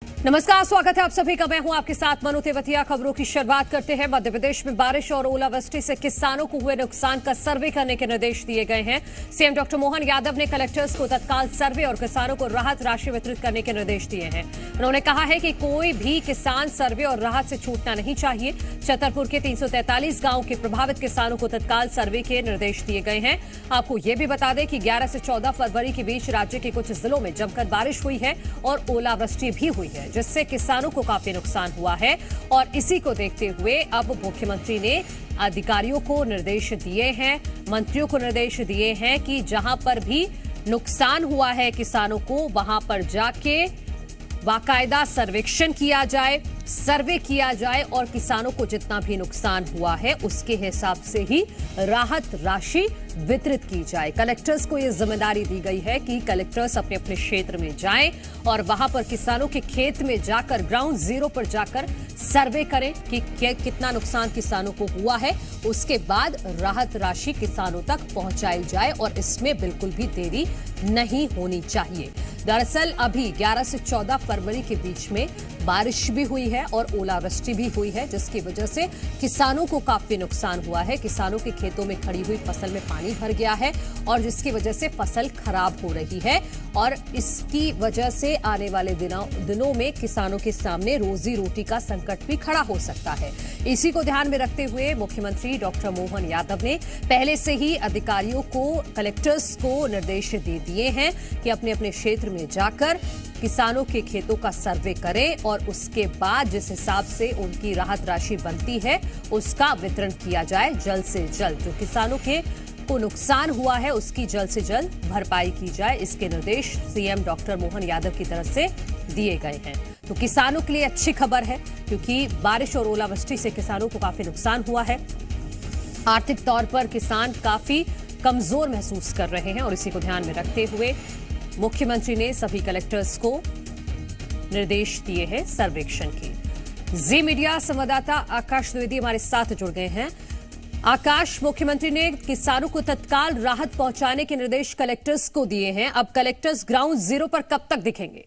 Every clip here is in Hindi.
नमस्कार, स्वागत है आप सभी का। मैं हूं आपके साथ मनु तेवतिया। खबरों की शुरुआत करते हैं। मध्य प्रदेश में बारिश और ओलावृष्टि से किसानों को हुए नुकसान का सर्वे करने के निर्देश दिए गए हैं। सीएम डॉक्टर मोहन यादव ने कलेक्टर्स को तत्काल सर्वे और किसानों को राहत राशि वितरित करने के निर्देश दिए हैं। उन्होंने कहा है कि कोई भी किसान सर्वे और राहत से छूटना नहीं चाहिए। छतरपुर के 343 गांव के प्रभावित किसानों को तत्काल सर्वे के निर्देश दिए गए हैं। आपको ये भी बता दें कि 11 से 14 फरवरी के बीच राज्य के कुछ जिलों में जमकर बारिश हुई है और ओलावृष्टि भी हुई है, जिससे किसानों को काफी नुकसान हुआ है। और इसी को देखते हुए अब मुख्यमंत्री ने अधिकारियों को निर्देश दिए हैं, मंत्रियों को निर्देश दिए हैं कि जहां पर भी नुकसान हुआ है किसानों को, वहां पर जाके बाकायदा सर्वेक्षण किया जाए, सर्वे किया जाए और किसानों को जितना भी नुकसान हुआ है उसके हिसाब से ही राहत राशि वितरित की जाए। कलेक्टर्स को यह जिम्मेदारी दी गई है कि कलेक्टर्स अपने अपने क्षेत्र में जाएं और वहां पर किसानों के खेत में जाकर, ग्राउंड जीरो पर जाकर सर्वे करें कि कितना नुकसान किसानों को हुआ है। उसके बाद राहत राशि किसानों तक पहुंचाई जाए और इसमें बिल्कुल भी देरी नहीं होनी चाहिए। दरअसल अभी 11 से 14 फरवरी के बीच में बारिश भी हुई है और ओलावृष्टि भी हुई है, जिसकी वजह से किसानों को काफी नुकसान हुआ है। किसानों के खेतों में खड़ी हुई फसल में पानी भर गया है और जिसकी वजह से फसल खराब हो रही है और इसकी वजह से आने वाले दिनों में किसानों के सामने रोजी रोटी का संकट भी खड़ा हो सकता है। इसी को ध्यान में रखते हुए मुख्यमंत्री डॉक्टर मोहन यादव ने पहले से ही अधिकारियों को, कलेक्टर्स को निर्देश दे दिए हैं कि अपने अपने क्षेत्र में जाकर किसानों के खेतों का सर्वे करें और उसके बाद जिस हिसाब से उनकी राहत राशि बनती है उसका वितरण किया जाए जल्द से जल्द। जो किसानों को नुकसान हुआ है उसकी जल्द से जल्द भरपाई की जाए, इसके निर्देश सीएम डॉक्टर मोहन यादव की तरफ से दिए गए हैं। तो किसानों के लिए अच्छी खबर है क्योंकि बारिश और ओलावृष्टि से किसानों को काफी नुकसान हुआ है। आर्थिक तौर पर किसान काफी कमजोर महसूस कर रहे हैं और इसी को ध्यान में रखते हुए मुख्यमंत्री ने सभी कलेक्टर्स को निर्देश दिए हैं सर्वेक्षण की। जी मीडिया संवाददाता आकाश द्विवेदी हमारे साथ जुड़ गए हैं। आकाश, मुख्यमंत्री ने किसानों को तत्काल राहत पहुंचाने के निर्देश कलेक्टर्स को दिए हैं। अब कलेक्टर्स ग्राउंड जीरो पर कब तक दिखेंगे?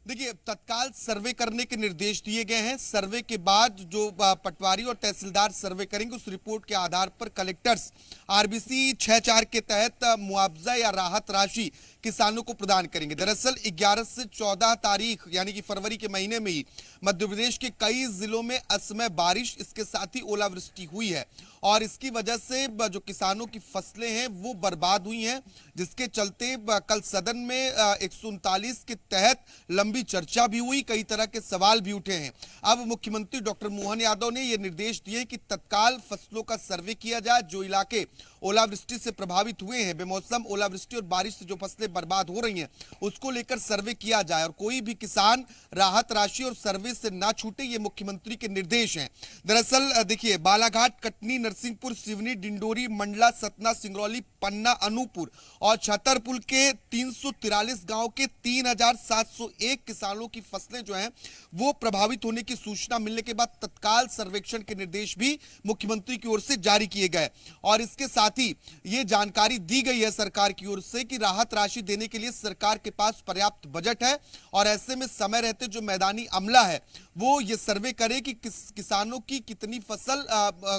देखिए, तत्काल सर्वे करने के निर्देश दिए गए हैं। सर्वे के बाद जो पटवारी और तहसीलदार सर्वे करेंगे उस रिपोर्ट के आधार पर कलेक्टर्स आरबीसी 6.4 के तहत मुआवजा या राहत राशि किसानों को प्रदान करेंगे। दरअसल 11 से 14 तारीख यानी कि फरवरी के महीने में ही मध्य प्रदेश के कई जिलों में असमय बारिश, इसके साथ ही ओलावृष्टि हुई है और इसकी वजह से जो किसानों की फसलें हैं वो बर्बाद हुई हैं, जिसके चलते कल सदन में 139 के तहत लंबी चर्चा भी हुई, कई तरह के सवाल भी उठे हैं। अब मुख्यमंत्री डॉक्टर मोहन यादव ने यह निर्देश दिए कि तत्काल फसलों का सर्वे किया जाए। जो इलाके ओलावृष्टि से प्रभावित हुए हैं, बेमौसम ओलावृष्टि और बारिश से जो फसलें बर्बाद हो रही हैं उसको लेकर सर्वे किया जाए और कोई भी किसान राहत राशि और सर्वे से ना छूटे, ये मुख्यमंत्री के निर्देश हैं। दरअसल देखिए, बालाघाट, कटनी, नरसिंहपुर, सिवनी, डिंडोरी, मंडला, सतना, सिंगरौली, पन्ना, अनूपपुर और छतरपुर के 343 गांव के 3701 किसानों की फसलें जो हैं वो प्रभावित होने की सूचना मिलने के बाद तत्काल सर्वेक्षण के निर्देश भी मुख्यमंत्री की ओर से जारी किए गए और इसके साथ ही ये जानकारी दी गई है सरकार की ओर से कि राहत राशि देने के लिए सरकार के पास पर्याप्त बजट है और ऐसे में समय रहते जो मैदानी अमला है वो ये सर्वे करे कि किसानों की कितनी फसल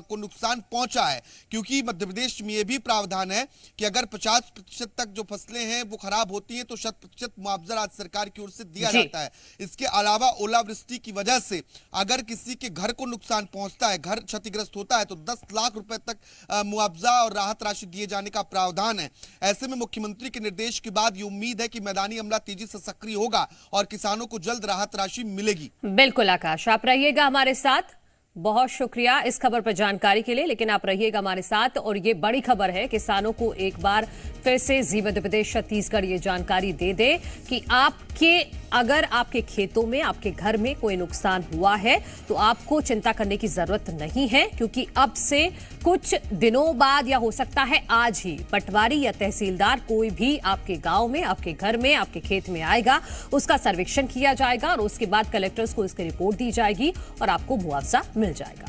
को नुकसान पहुंचा है, क्योंकि मध्य प्रदेश में ये भी प्रावधान है कि अगर 50% तक जो फसलें हैं वो खराब होती हैं तो 100% मुआवजा राज्य सरकार की ओर से दिया जाता है। इसके अलावा ओलावृष्टि की वजह से अगर किसी के घर को नुकसान पहुंचता है, घर क्षतिग्रस्त होता है तो 10 लाख रुपए तक मुआवजा और राहत राशि दिए जाने का प्रावधान है। ऐसे में मुख्यमंत्री के निर्देश के बाद ये उम्मीद है कि मैदानी अमला तेजी से सक्रिय होगा और किसानों को जल्द राहत राशि मिलेगी। बिल्कुल आकाश, आप रहिएगा हमारे साथ। बहुत शुक्रिया इस खबर पर जानकारी के लिए, लेकिन आप रहिएगा हमारे साथ। और ये बड़ी खबर है, किसानों को एक बार फिर से जी मध्य प्रदेश छत्तीसगढ़ ये जानकारी दे दे कि अगर आपके खेतों में, आपके घर में कोई नुकसान हुआ है तो आपको चिंता करने की जरूरत नहीं है, क्योंकि अब से कुछ दिनों बाद या हो सकता है आज ही पटवारी या तहसीलदार कोई भी आपके गांव में, आपके घर में, आपके खेत में आएगा, उसका सर्वेक्षण किया जाएगा और उसके बाद कलेक्टर्स को इसकी रिपोर्ट दी जाएगी और आपको मुआवजा मिल जाएगा।